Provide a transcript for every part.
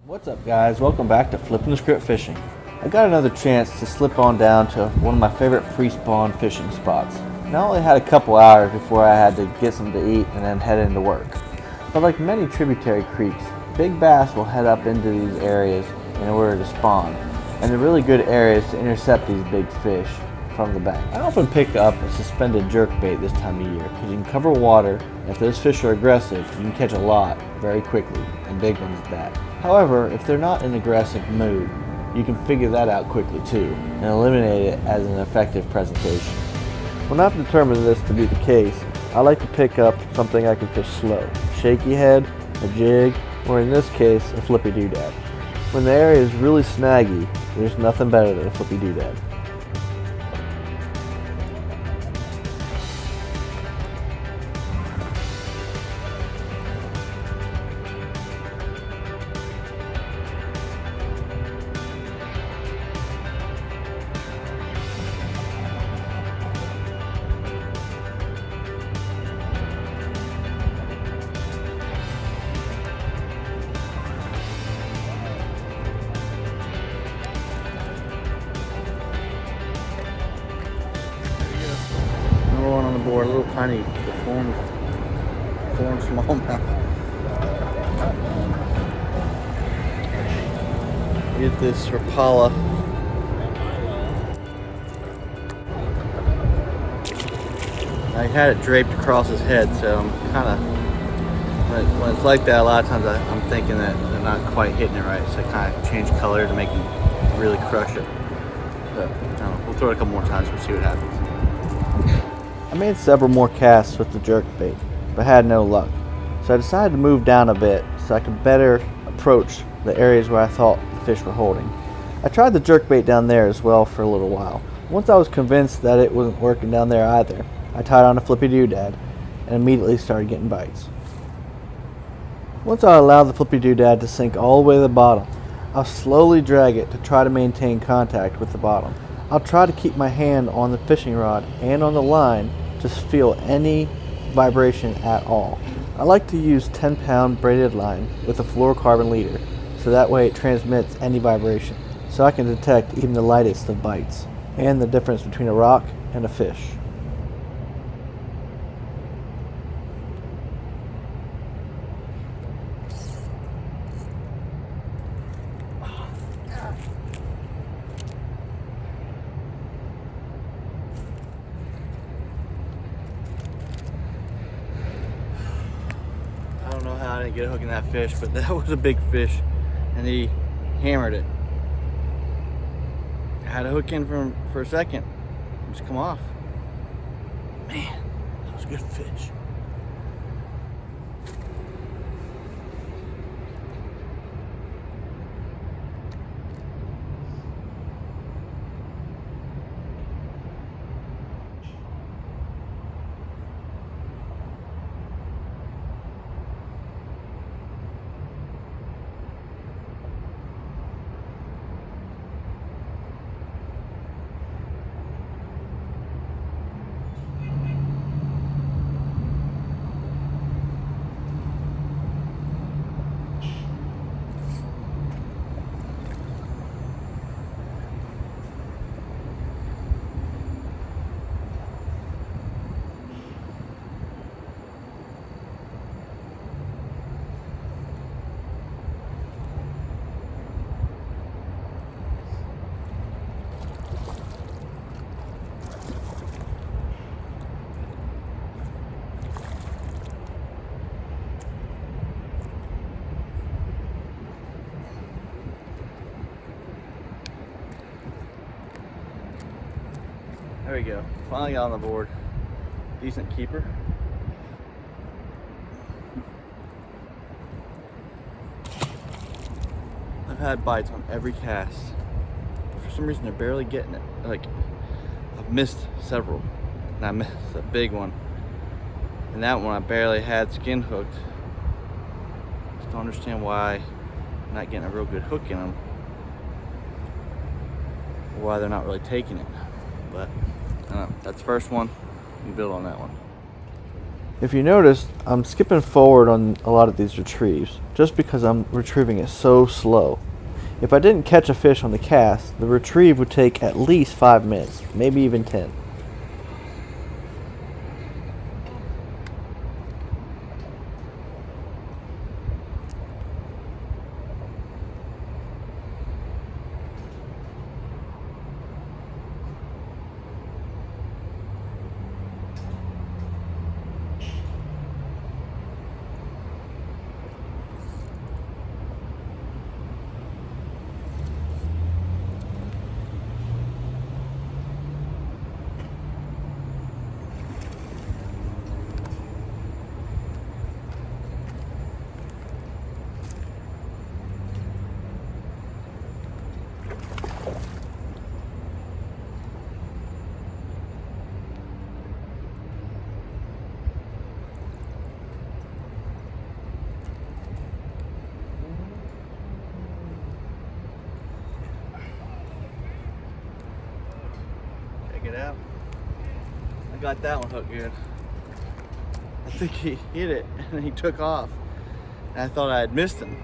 What's up guys, welcome back to Flipping the Script Fishing. I got another chance to slip on down to one of my favorite Prespawn fishing spots. And I only had a couple hours before I had to get something to eat and then head into work. But like many tributary creeks, big bass will head up into these areas in order to spawn. And they're really good areas to intercept these big fish from the bank. I often pick up a suspended jerkbait this time of year because you can cover water, and if those fish are aggressive, you can catch a lot very quickly, and big ones at that. However, if they're not in an aggressive mood, you can figure that out quickly too, and eliminate it as an effective presentation. When I've determined this to be the case, I like to pick up something I can fish slow. Shaky head, a jig, or in this case, a flippy doodad. When the area is really snaggy, there's nothing better than a flippy doodad. One on the board, a little tiny deformed smallmouth. Get this Rapala. I had it draped across his head, so I'm kind of, when it's like that, a lot of times I'm thinking that they're not quite hitting it right, so I kind of change color to make him really crush it. But I don't know, we'll throw it a couple more times and see what happens. I made several more casts with the jerkbait, but had no luck. So I decided to move down a bit so I could better approach the areas where I thought the fish were holding. I tried the jerkbait down there as well for a little while. Once I was convinced that it wasn't working down there either, I tied on a flippy doodad and immediately started getting bites. Once I allowed the flippy doodad to sink all the way to the bottom, I'll slowly drag it to try to maintain contact with the bottom. I'll try to keep my hand on the fishing rod and on the line to feel any vibration at all. I like to use 10-pound braided line with a fluorocarbon leader, so that way it transmits any vibration, so I can detect even the lightest of bites and the difference between a rock and a fish. I don't know how I didn't get a hook in that fish, but that was a big fish and he hammered it. I had a hook in for a second, just come off. Man, that was a good fish. There we go. Finally got on the board. Decent keeper. I've had bites on every cast, but for some reason they're barely getting it. Like, I've missed several, and I missed a big one. And that one I barely had skin hooked. Just don't understand why I'm not getting a real good hook in them, or why they're not really taking it. But I don't know, that's the first one. We can build on that one. If you notice, I'm skipping forward on a lot of these retrieves just because I'm retrieving it so slow. If I didn't catch a fish on the cast, the retrieve would take at least 5 minutes, maybe even 10. Check it out. I got that one hooked good. I think he hit it and he took off. And I thought I had missed him.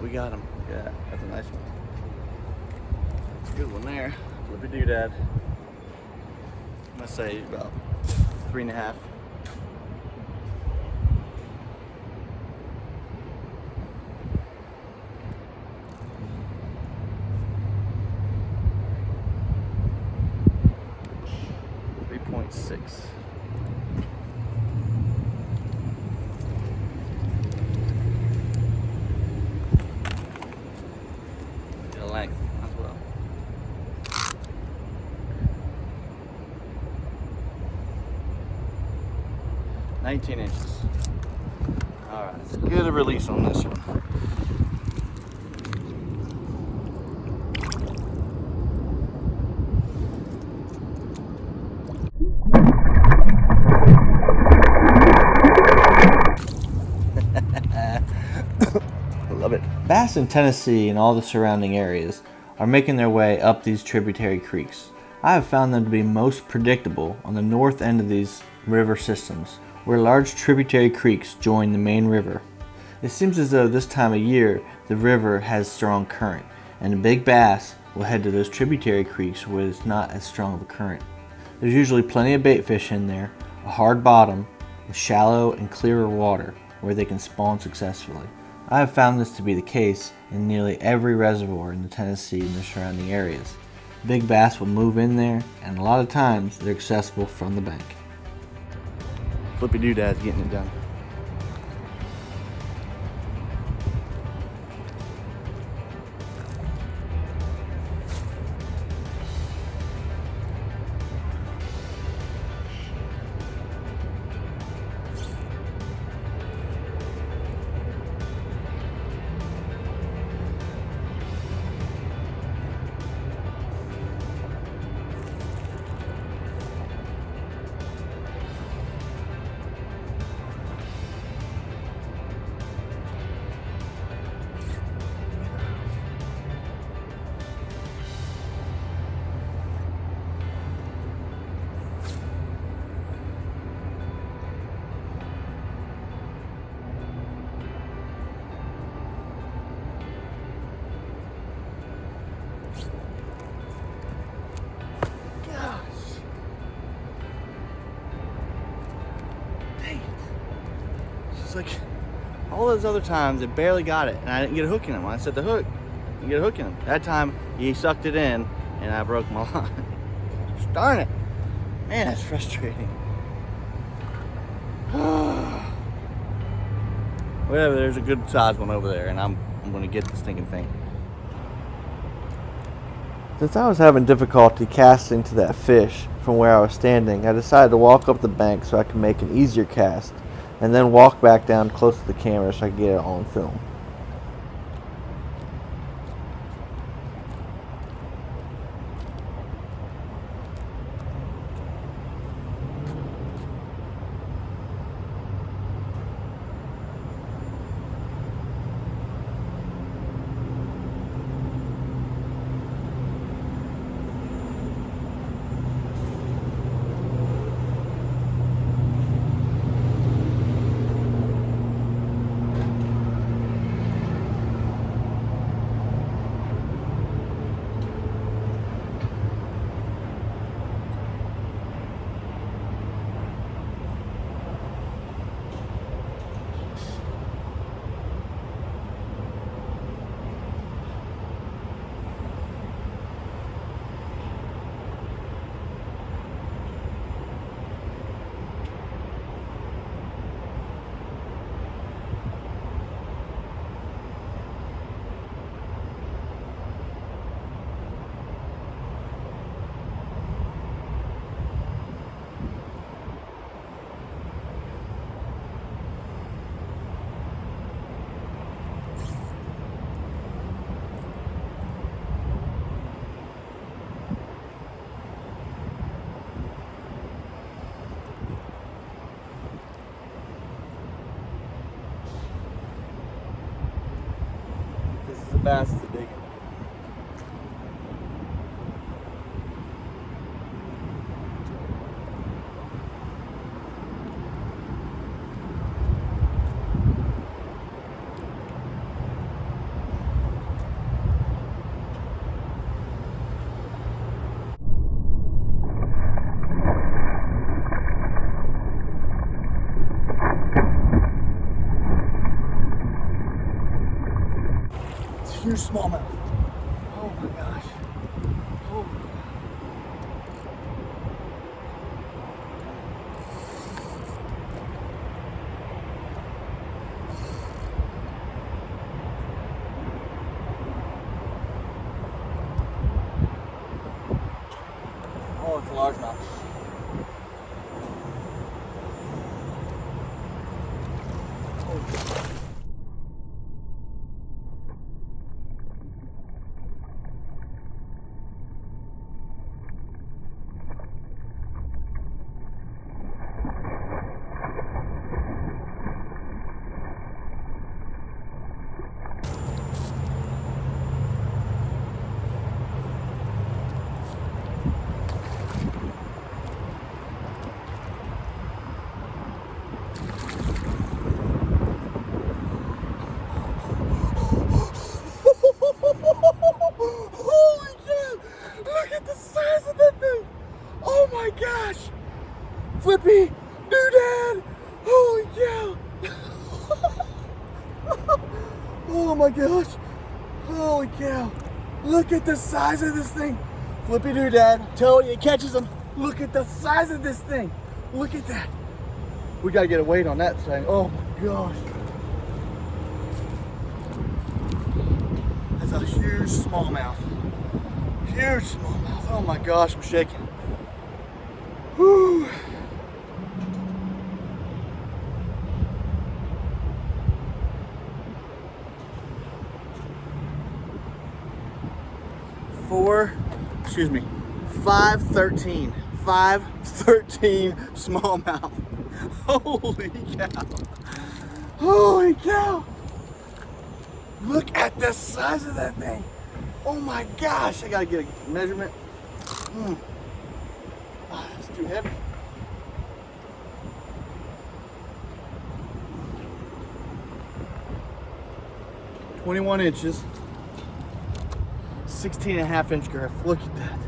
We got him. Yeah, that's a nice one. That's a good one there. Flippy doodad. I'm gonna say about 3.5. .6. Get a length as well. $19 inches. All right, let's get a release on this one. Love it. Bass in Tennessee and all the surrounding areas are making their way up these tributary creeks. I have found them to be most predictable on the north end of these river systems, where large tributary creeks join the main river. It seems as though this time of year the river has strong current, and the big bass will head to those tributary creeks where it's not as strong of a current. There's usually plenty of bait fish in there, a hard bottom, and shallow and clearer water where they can spawn successfully. I have found this to be the case in nearly every reservoir in the Tennessee and the surrounding areas. Big bass will move in there, and a lot of times they're accessible from the bank. Flippy doodad's getting it done. It's like all those other times it barely got it and I didn't get a hook in him. When I set the hook, you get a hook in him. That time he sucked it in and I broke my line. Darn it. Man, that's frustrating. Whatever, there's a good sized one over there and I'm gonna get the stinking thing. Since I was having difficulty casting to that fish from where I was standing, I decided to walk up the bank so I could make an easier cast, and then walk back down close to the camera so I could get it on film. fast is it digging? Huge smallmouth. Oh my gosh. Oh. Oh, it's a largemouth. Oh. Holy cow! Look at the size of that thing! Oh my gosh! Flippy doodad! Holy cow! Oh my gosh! Holy cow! Look at the size of this thing! Flippy doodad, tell you it catches them. Look at the size of this thing! Look at that! We gotta get a weight on that thing. Oh my gosh! That's a huge smallmouth. Huge smallmouth. Oh my gosh, I'm shaking. Whew. Excuse me, 513. 513 smallmouth. Holy cow. Holy cow. Look at the size of that thing. Oh my gosh, I gotta get a measurement. Oh, it's too heavy. "21 inches, 16.5-inch girth. Look at that.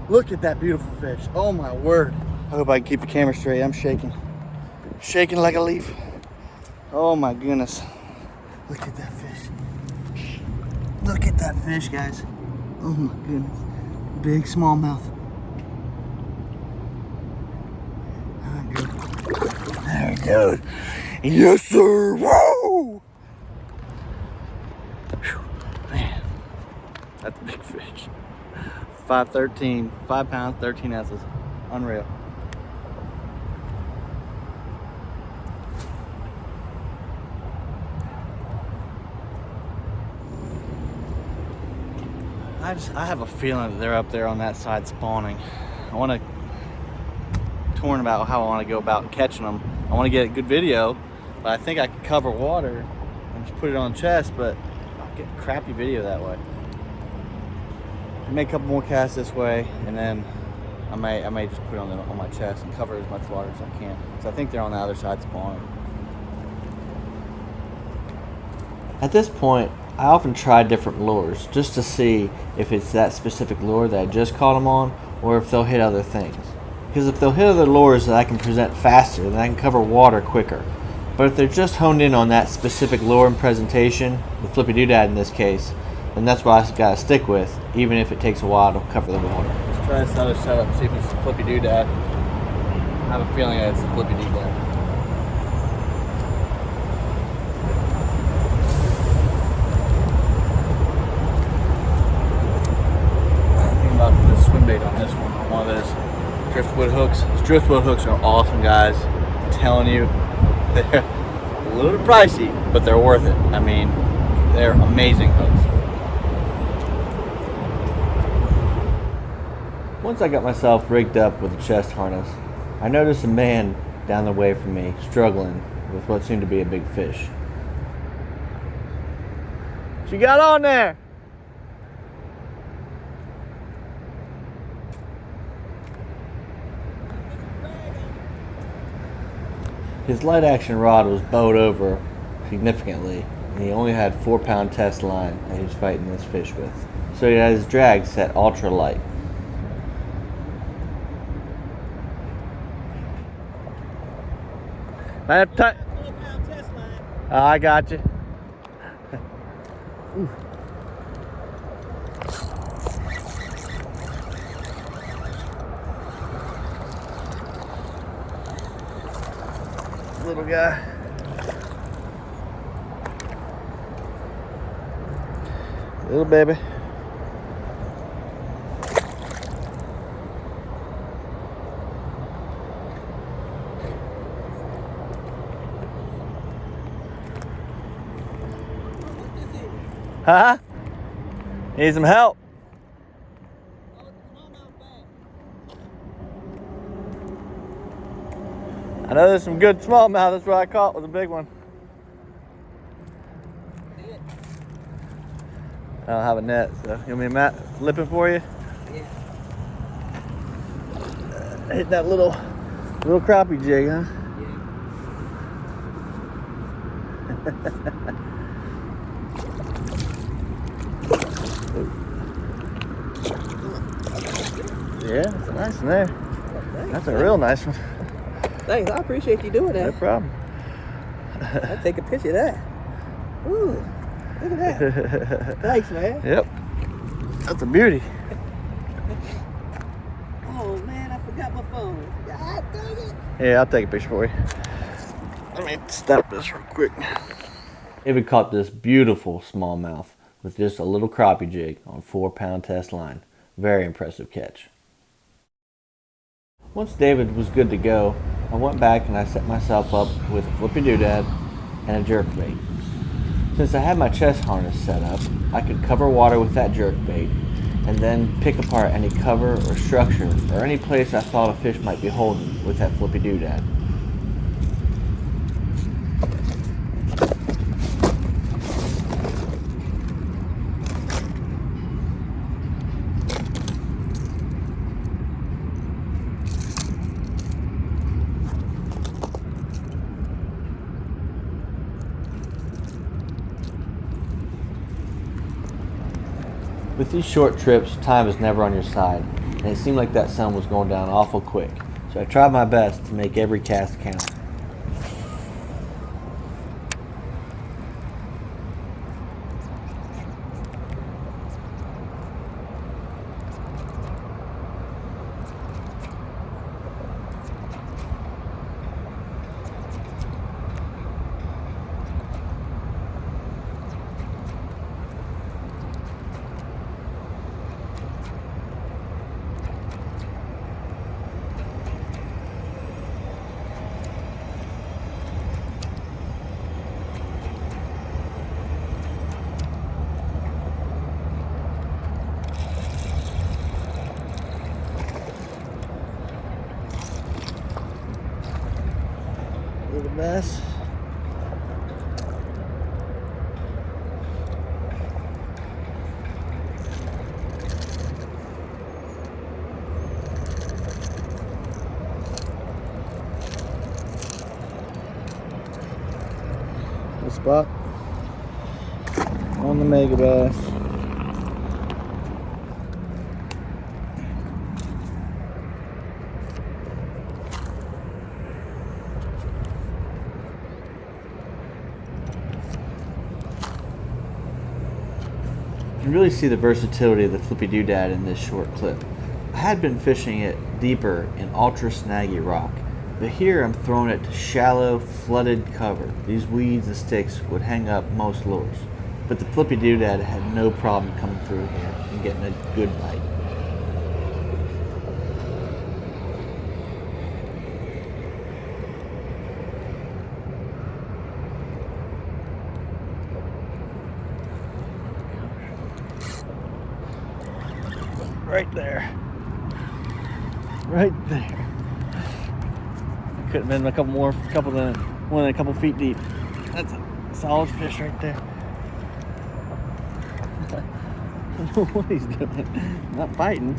Look at that beautiful fish. Oh my word. I hope I can keep the camera straight. I'm shaking. Shaking like a leaf. Oh my goodness. Look at that fish. Look at that fish, guys. Oh my goodness. Big smallmouth. There it goes. Yes, sir. Whoa! Whew. Man, that's a big fish. 513, 5 pounds, 13 ounces. Unreal. I have a feeling that they're up there on that side spawning. I want to torn about how I want to go about catching them. I want to get a good video, but I think I could cover water and just put it on the chest, but I'll get a crappy video that way. Make a couple more casts this way, and then I may just put it on my chest and cover as much water as I can. So I think they're on the other side spawning. At this point, I often try different lures just to see if it's that specific lure that I just caught them on, or if they'll hit other things. Because if they'll hit other lures that I can present faster, then I can cover water quicker. But if they're just honed in on that specific lure and presentation, the flippy doodad in this case, then that's what I gotta stick with, even if it takes a while to cover the water. Let's try this other setup, see if it's the flippy doodad. I have a feeling that it's the flippy doodad. Swim bait on this one of those driftwood hooks. These driftwood hooks are awesome, guys. I'm telling you, they're a little bit pricey, but they're worth it. I mean, they're amazing hooks. Once I got myself rigged up with a chest harness, I noticed a man down the way from me struggling with what seemed to be a big fish. What you got on there? His light action rod was bowed over significantly, and he only had 4-pound test line that he was fighting this fish with. So he had his drag set ultra light. I have time. Oh, I got you. Little guy. Little baby. Huh? Need some help? I know there's some good smallmouth. That's what I caught was a big one. I don't have a net, so you want me to lip it for you? Yeah. Hit that little crappie jig, huh? Yeah, that's a nice one there. That's a real nice one. Thanks, I appreciate you doing that. No problem. I'll take a picture of that. Ooh, look at that. Thanks, man. Yep. That's a beauty. Oh, man, I forgot my phone. God dang it. Yeah, I'll take a picture for you. Let me step this real quick. David caught this beautiful smallmouth with just a little crappie jig on 4-pound test line. Very impressive catch. Once David was good to go, I went back and I set myself up with a flippy doodad and a jerkbait. Since I had my chest harness set up, I could cover water with that jerkbait and then pick apart any cover or structure or any place I thought a fish might be holding with that flippy doodad. With these short trips, time is never on your side, and it seemed like that sun was going down awful quick, so I tried my best to make every cast count. Little mess. Good spot on the mega bass. You can really see the versatility of the flippy doodad in this short clip. I had been fishing it deeper in ultra snaggy rock, but here I'm throwing it to shallow, flooded cover. These weeds and sticks would hang up most lures, but the flippy doodad had no problem coming through here and getting a good bite. Right there. Right there. Could have been a couple feet deep. That's a solid fish right there. I don't know what he's doing. Not biting,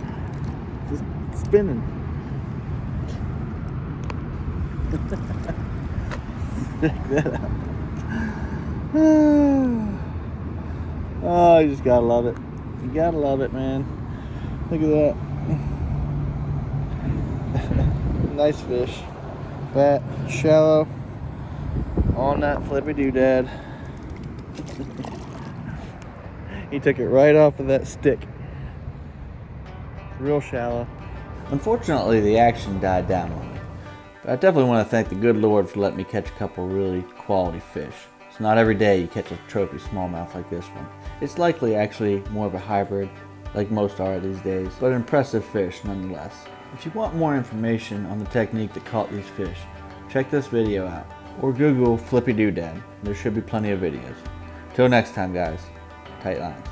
just spinning. Check that out. Oh, you just gotta love it. You gotta love it, man. Look at that. Nice fish. Fat, shallow, on that flippy doodad. He took it right off of that stick. Real shallow. Unfortunately, the action died down on me, but I definitely want to thank the good Lord for letting me catch a couple really quality fish. It's not every day you catch a trophy smallmouth like this one. It's likely actually more of a hybrid, like most are these days, but impressive fish nonetheless. If you want more information on the technique that caught these fish, check this video out, or Google Flippy Doodad. There should be plenty of videos. Till next time, guys, tight lines.